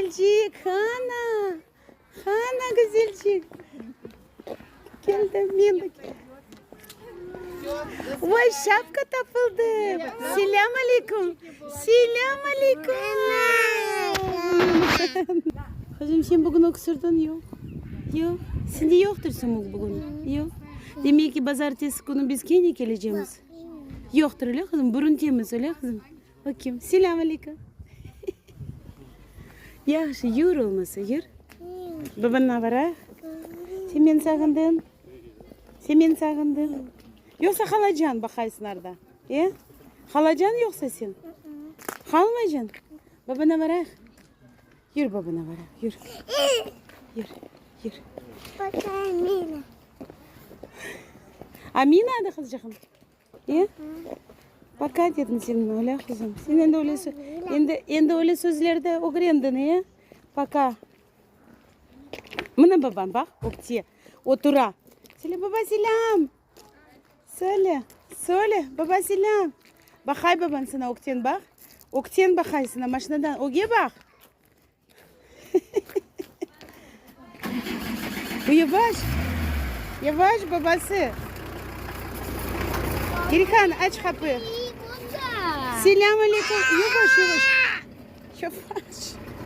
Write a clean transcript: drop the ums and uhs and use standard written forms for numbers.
güzelcik. Hana. Hana güzelcik. Geldim yandık. Vay şapka tapıldı. Selam aleyküm. Selam aleyküm. Kızım sen bugün öksürdün yok. Yok. Sende yoktur sumuk bugün. Yok. Demek ki pazartesi günü biz kendi geleceğimiz. Yoktur öyle kızım. Burun temiz öyle kızım. Bakayım. Selam aleyküm. Yaxşı yürür olmasa yürür. Baban ne var ha? Sen beni sağındın. Sen beni sağındın. Yoksa kalacaksın bakaysın orada. Kalacaksın yoksa sen? Kalmayacaksın. Babana var ha? Yürü babana var ha. Yürü. Yürü. Yürü. Bak Amina. Amina da kızcağım. Baka dedin senin öyle kızım. Sen ende öyle sözlerde öğrendin ya. Baka. Mına baban bak. Oktiye. Otura. Söyle baba selam. Söyle. Söyle baba selam. Bakay baban sana oktiyen bak. Oktiyen bakay sana maşinadan. Oge bak. Bu yavaş. Yavaş babası. Girikan aç kapıyı. Selam aleyküm. Yavaş yavaş. Yavaş.